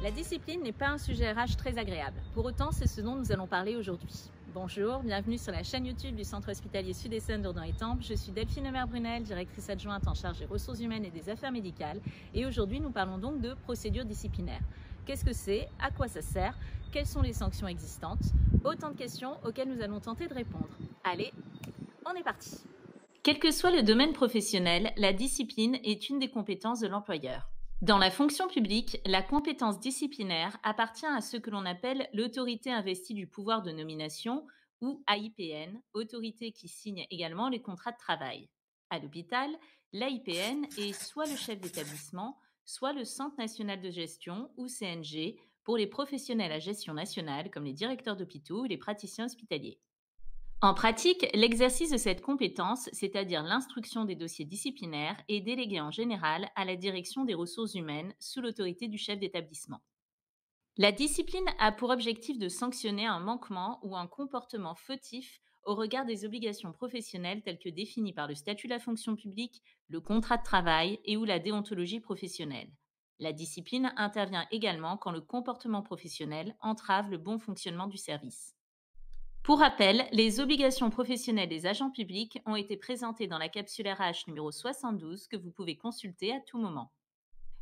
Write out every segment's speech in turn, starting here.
La discipline n'est pas un sujet RH très agréable. Pour autant, c'est ce dont nous allons parler aujourd'hui. Bonjour, bienvenue sur la chaîne YouTube du Centre hospitalier Sud-Essonne d'Ourdon-Étampes. Je suis Delphine Omer-Brunel, directrice adjointe en charge des ressources humaines et des affaires médicales. Et aujourd'hui, nous parlons donc de procédures disciplinaires. Qu'est-ce que c'est? À quoi ça sert? Quelles sont les sanctions existantes? Autant de questions auxquelles nous allons tenter de répondre. Allez, on est parti! Quel que soit le domaine professionnel, la discipline est une des compétences de l'employeur. Dans la fonction publique, la compétence disciplinaire appartient à ce que l'on appelle l'autorité investie du pouvoir de nomination ou AIPN, autorité qui signe également les contrats de travail. À l'hôpital, l'AIPN est soit le chef d'établissement, soit le Centre national de gestion ou CNG pour les professionnels à gestion nationale comme les directeurs d'hôpitaux ou les praticiens hospitaliers. En pratique, l'exercice de cette compétence, c'est-à-dire l'instruction des dossiers disciplinaires, est délégué en général à la direction des ressources humaines sous l'autorité du chef d'établissement. La discipline a pour objectif de sanctionner un manquement ou un comportement fautif au regard des obligations professionnelles telles que définies par le statut de la fonction publique, le contrat de travail et ou la déontologie professionnelle. La discipline intervient également quand le comportement professionnel entrave le bon fonctionnement du service. Pour rappel, les obligations professionnelles des agents publics ont été présentées dans la capsule RH numéro 72 que vous pouvez consulter à tout moment.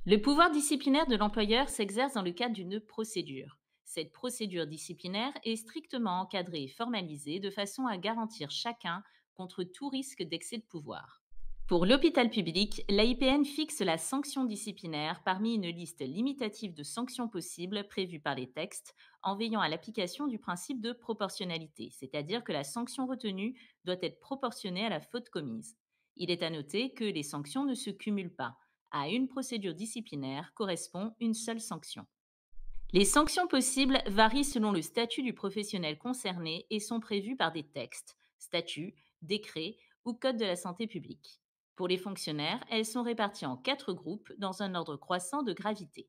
Le pouvoir disciplinaire de l'employeur s'exerce dans le cadre d'une procédure. Cette procédure disciplinaire est strictement encadrée et formalisée de façon à garantir chacun contre tout risque d'excès de pouvoir. Pour l'hôpital public, l'AIPN fixe la sanction disciplinaire parmi une liste limitative de sanctions possibles prévues par les textes en veillant à l'application du principe de proportionnalité, c'est-à-dire que la sanction retenue doit être proportionnée à la faute commise. Il est à noter que les sanctions ne se cumulent pas. À une procédure disciplinaire correspond une seule sanction. Les sanctions possibles varient selon le statut du professionnel concerné et sont prévues par des textes, statuts, décrets ou codes de la santé publique. Pour les fonctionnaires, elles sont réparties en 4 groupes dans un ordre croissant de gravité.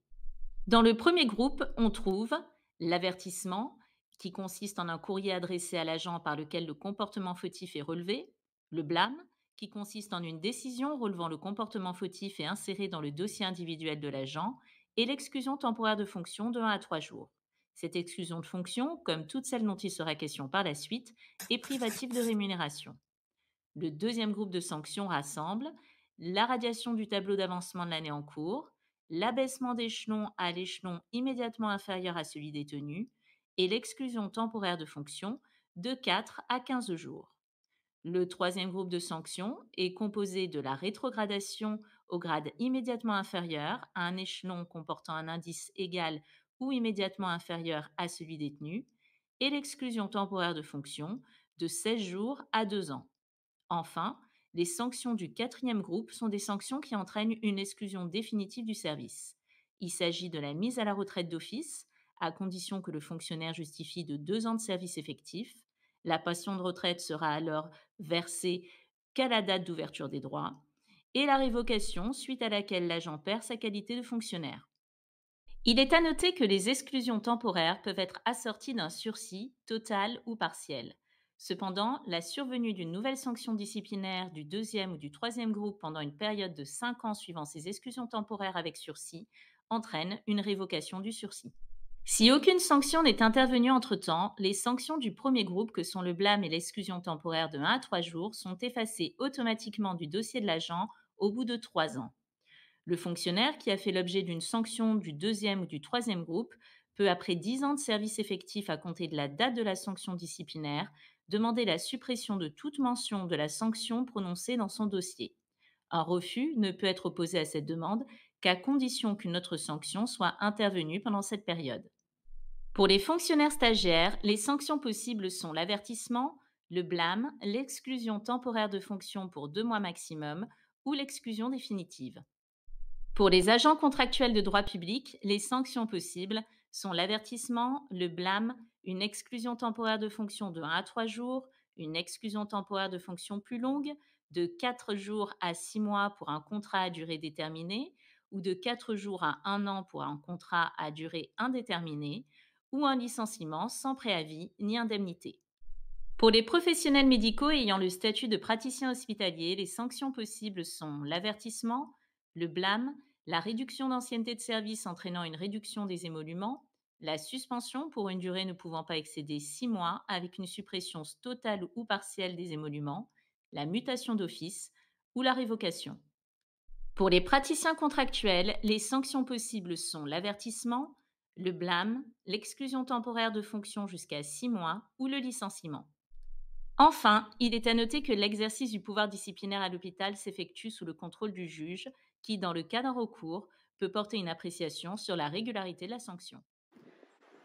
Dans le premier groupe, on trouve l'avertissement, qui consiste en un courrier adressé à l'agent par lequel le comportement fautif est relevé, le blâme, qui consiste en une décision relevant le comportement fautif et insérée dans le dossier individuel de l'agent, et l'exclusion temporaire de fonction de 1 à 3 jours. Cette exclusion de fonction, comme toutes celles dont il sera question par la suite, est privative de rémunération. Le deuxième groupe de sanctions rassemble la radiation du tableau d'avancement de l'année en cours, l'abaissement d'échelon à l'échelon immédiatement inférieur à celui détenu et l'exclusion temporaire de fonction de 4 à 15 jours. Le troisième groupe de sanctions est composé de la rétrogradation au grade immédiatement inférieur à un échelon comportant un indice égal ou immédiatement inférieur à celui détenu et l'exclusion temporaire de fonction de 16 jours à 2 ans. Enfin, les sanctions du quatrième groupe sont des sanctions qui entraînent une exclusion définitive du service. Il s'agit de la mise à la retraite d'office, à condition que le fonctionnaire justifie de 2 ans de service effectif. La pension de retraite sera alors versée qu'à la date d'ouverture des droits, et la révocation suite à laquelle l'agent perd sa qualité de fonctionnaire. Il est à noter que les exclusions temporaires peuvent être assorties d'un sursis total ou partiel. Cependant, la survenue d'une nouvelle sanction disciplinaire du deuxième ou du troisième groupe pendant une période de 5 ans suivant ces exclusions temporaires avec sursis entraîne une révocation du sursis. Si aucune sanction n'est intervenue entre-temps, les sanctions du premier groupe, que sont le blâme et l'exclusion temporaire de 1 à 3 jours, sont effacées automatiquement du dossier de l'agent au bout de 3 ans. Le fonctionnaire qui a fait l'objet d'une sanction du deuxième ou du troisième groupe peut, après 10 ans de service effectif à compter de la date de la sanction disciplinaire, demander la suppression de toute mention de la sanction prononcée dans son dossier. Un refus ne peut être opposé à cette demande qu'à condition qu'une autre sanction soit intervenue pendant cette période. Pour les fonctionnaires stagiaires, les sanctions possibles sont l'avertissement, le blâme, l'exclusion temporaire de fonction pour 2 mois maximum ou l'exclusion définitive. Pour les agents contractuels de droit public, les sanctions possibles sont l'avertissement, le blâme, une exclusion temporaire de fonction de 1 à 3 jours, une exclusion temporaire de fonction plus longue, de 4 jours à 6 mois pour un contrat à durée déterminée, ou de 4 jours à 1 an pour un contrat à durée indéterminée, ou un licenciement sans préavis ni indemnité. Pour les professionnels médicaux ayant le statut de praticien hospitalier, les sanctions possibles sont l'avertissement, le blâme, la réduction d'ancienneté de service entraînant une réduction des émoluments, la suspension pour une durée ne pouvant pas excéder 6 mois avec une suppression totale ou partielle des émoluments, la mutation d'office ou la révocation. Pour les praticiens contractuels, les sanctions possibles sont l'avertissement, le blâme, l'exclusion temporaire de fonction jusqu'à 6 mois ou le licenciement. Enfin, il est à noter que l'exercice du pouvoir disciplinaire à l'hôpital s'effectue sous le contrôle du juge qui, dans le cas d'un recours, peut porter une appréciation sur la régularité de la sanction.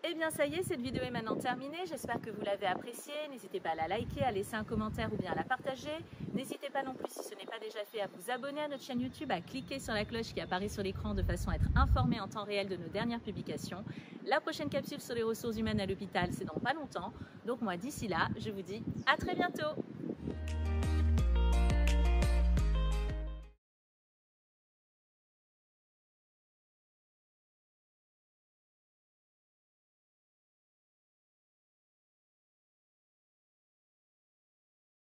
Eh bien ça y est, cette vidéo est maintenant terminée, j'espère que vous l'avez appréciée, n'hésitez pas à la liker, à laisser un commentaire ou bien à la partager, n'hésitez pas non plus si ce n'est pas déjà fait à vous abonner à notre chaîne YouTube, à cliquer sur la cloche qui apparaît sur l'écran de façon à être informé en temps réel de nos dernières publications. La prochaine capsule sur les ressources humaines à l'hôpital c'est dans pas longtemps, donc moi d'ici là, je vous dis à très bientôt.